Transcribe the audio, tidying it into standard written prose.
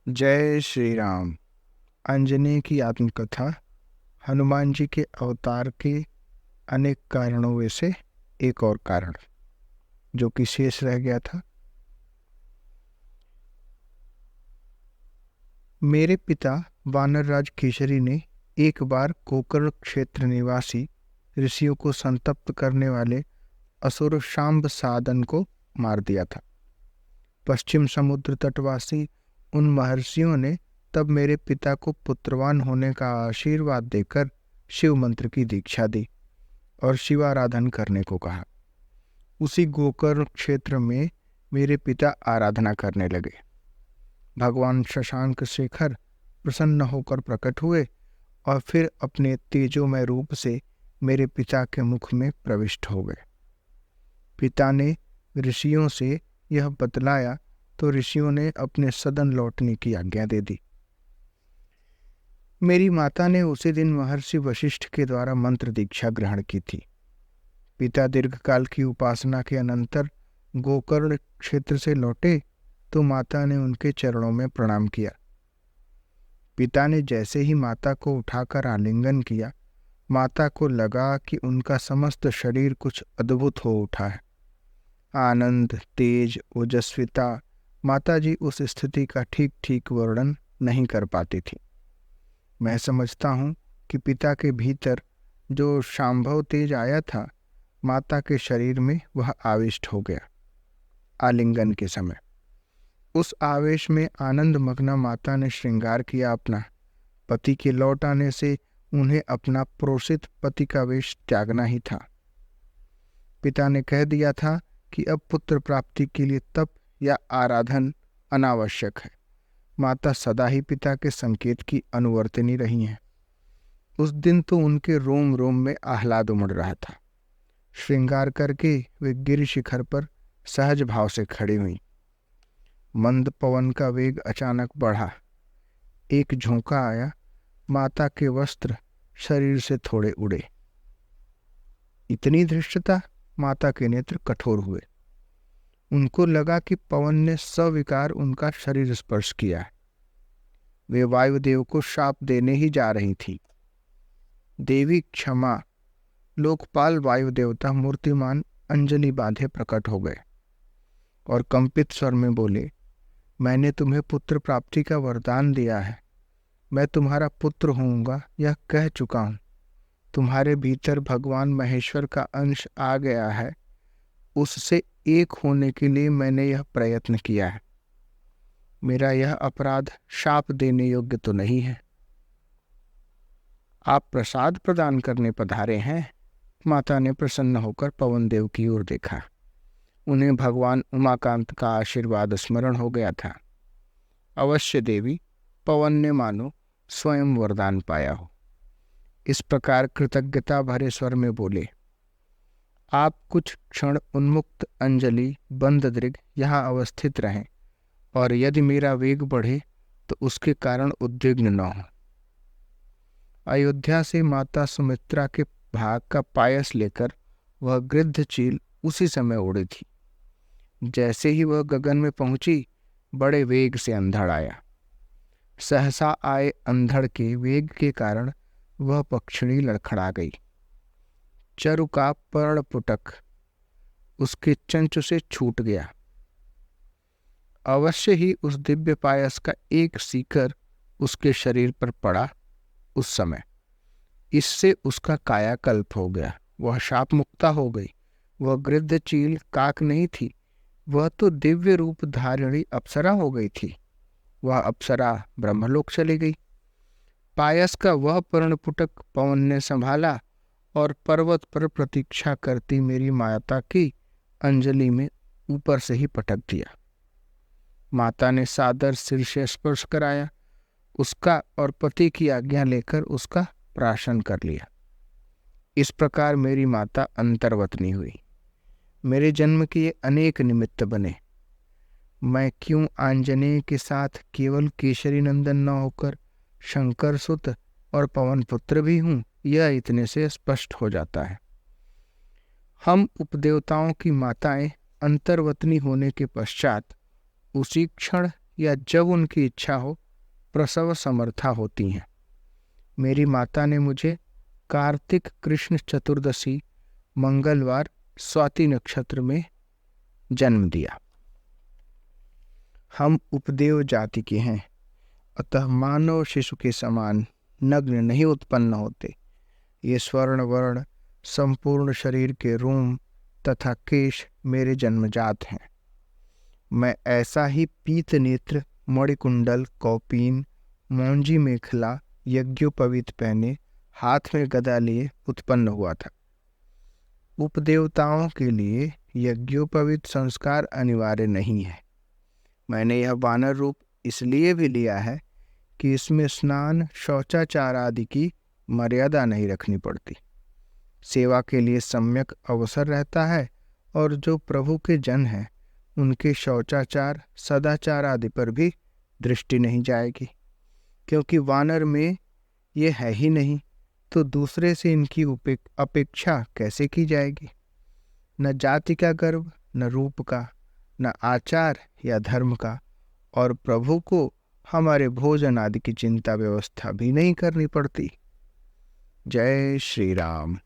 जय श्री राम। आंजनेय की आत्मकथा। हनुमान जी के अवतार के अनेक कारणों में से एक और कारण जो कि शेष रह गया था। मेरे पिता वानरराज केसरी ने एक बार गोकर्ण क्षेत्र निवासी ऋषियों को संतप्त करने वाले असुर शांब साधन को मार दिया था। पश्चिम समुद्र तटवासी उन महर्षियों ने तब मेरे पिता को पुत्रवान होने का आशीर्वाद देकर शिव मंत्र की दीक्षा दी और शिवाराधन करने को कहा। उसी गोकर्ण क्षेत्र में मेरे पिता आराधना करने लगे। भगवान शशांक शेखर प्रसन्न होकर प्रकट हुए और फिर अपने तेजोमय रूप से मेरे पिता के मुख में प्रविष्ट हो गए। पिता ने ऋषियों से यह बतलाया तो ऋषियों ने अपने सदन लौटने की आज्ञा दे दी। मेरी माता ने उसी दिन महर्षि वशिष्ठ के द्वारा मंत्र दीक्षा ग्रहण की थी। पिता दीर्घकाल की उपासना के अनंतर गोकर्ण क्षेत्र से लौटे तो माता ने उनके चरणों में प्रणाम किया। पिता ने जैसे ही माता को उठाकर आलिंगन किया, माता को लगा कि उनका समस्त शरीर कुछ अद्भुत हो उठा है। आनंद, तेज, ओजस्विता। माताजी उस स्थिति का ठीक ठीक वर्णन नहीं कर पाती थी। मैं समझता हूँ कि पिता के भीतर जो शांभव तेज आया था, माता के शरीर में वह आविष्ट हो गया आलिंगन के समय। उस आवेश में आनंद मग्ना माता ने श्रृंगार किया अपना। पति के लौट आने से उन्हें अपना प्रोषित पति का वेश त्यागना ही था। पिता ने कह दिया था कि अब पुत्र प्राप्ति के लिए तप या आराधन अनावश्यक है। माता सदा ही पिता के संकेत की अनुवर्तिनी रही हैं। उस दिन तो उनके रोम रोम में आह्लाद उमड़ रहा था। श्रृंगार करके वे गिरि शिखर पर सहज भाव से खड़ी हुई। मंद पवन का वेग अचानक बढ़ा। एक झोंका आया, माता के वस्त्र शरीर से थोड़े उड़े। इतनी धृष्टता! माता के नेत्र कठोर हुए। उनको लगा कि पवन ने सविकार उनका शरीर स्पर्श किया है। वे वायुदेव को शाप देने ही जा रही थी। देवी क्षमा! लोकपाल वायुदेवता मूर्तिमान अंजलि बांधे प्रकट हो गए और कंपित स्वर में बोले, मैंने तुम्हें पुत्र प्राप्ति का वरदान दिया है। मैं तुम्हारा पुत्र होऊंगा यह कह चुका हूं। तुम्हारे भीतर भगवान महेश्वर का अंश आ गया है। उससे एक होने के लिए मैंने यह प्रयत्न किया है। मेरा यह अपराध शाप देने योग्य तो नहीं है। आप प्रसाद प्रदान करने पधारे हैं। माता ने प्रसन्न होकर पवन देव की ओर देखा। उन्हें भगवान उमाकांत का आशीर्वाद स्मरण हो गया था। अवश्य देवी, पवन ने मानो स्वयं वरदान पाया हो। इस प्रकार कृतज्ञता भरे स्वर में बोले, आप कुछ क्षण उन्मुक्त अंजलि बंद दृग यहाँ अवस्थित रहें और यदि मेरा वेग बढ़े तो उसके कारण उद्विग्न न हो। अयोध्या से माता सुमित्रा के भाग का पायस लेकर वह गृध्र चील उसी समय उड़ी थी। जैसे ही वह गगन में पहुंची, बड़े वेग से अंधड़ आया। सहसा आए अंधड़ के वेग के कारण वह पक्षिणी लड़खड़ा गई। चरु का पर्णपुटक उसके चंचु से छूट गया। अवश्य ही उस दिव्य पायस का एक सीकर उसके शरीर पर पड़ा। उस समय इससे उसका कायाकल्प हो गया। वह शाप मुक्ता हो गई। वह गृध्र चील काक नहीं थी, वह तो दिव्य रूप धारिणी अप्सरा हो गई थी। वह अप्सरा ब्रह्मलोक चली गई। पायस का वह पर्णपुटक पवन ने संभाला और पर्वत पर प्रतीक्षा करती मेरी माता की अंजलि में ऊपर से ही पटक दिया। माता ने सादर सिर से स्पर्श कराया उसका और पति की आज्ञा लेकर उसका प्राशन कर लिया। इस प्रकार मेरी माता अंतर्वतनी हुई। मेरे जन्म के ये अनेक निमित्त बने। मैं क्यों आंजनेय के साथ केवल केशरी नंदन न होकर शंकर सुत और पवन पुत्र भी हूं, यह इतने से स्पष्ट हो जाता है। हम उपदेवताओं की माताएं अंतर्वतनी होने के पश्चात उसी क्षण या जब उनकी इच्छा हो प्रसव समर्था होती हैं। मेरी माता ने मुझे कार्तिक कृष्ण चतुर्दशी मंगलवार स्वाति नक्षत्र में जन्म दिया। हम उपदेव जाति के हैं, अतः मानव शिशु के समान नग्न नहीं उत्पन्न होते। ये स्वर्ण वर्ण संपूर्ण शरीर के रोम तथा केश मेरे जन्मजात हैं। मैं ऐसा ही पीत नेत्र, मणिकुंडल, कौपीन, मौंजी मेखला, यज्ञोपवीत पहने, हाथ में गदा लिए उत्पन्न हुआ था। उपदेवताओं के लिए यज्ञोपवीत संस्कार अनिवार्य नहीं है। मैंने यह वानर रूप इसलिए भी लिया है कि इसमें स्नान, शौचाचार आदि की मर्यादा नहीं रखनी पड़ती। सेवा के लिए सम्यक अवसर रहता है और जो प्रभु के जन हैं उनके शौचाचार, सदाचार आदि पर भी दृष्टि नहीं जाएगी, क्योंकि वानर में ये है ही नहीं, तो दूसरे से इनकी अपेक्षा कैसे की जाएगी। न जाति का गर्व, न रूप का, न आचार या धर्म का, और प्रभु को हमारे भोजन आदि की चिंता व्यवस्था भी नहीं करनी पड़ती। जय श्री राम।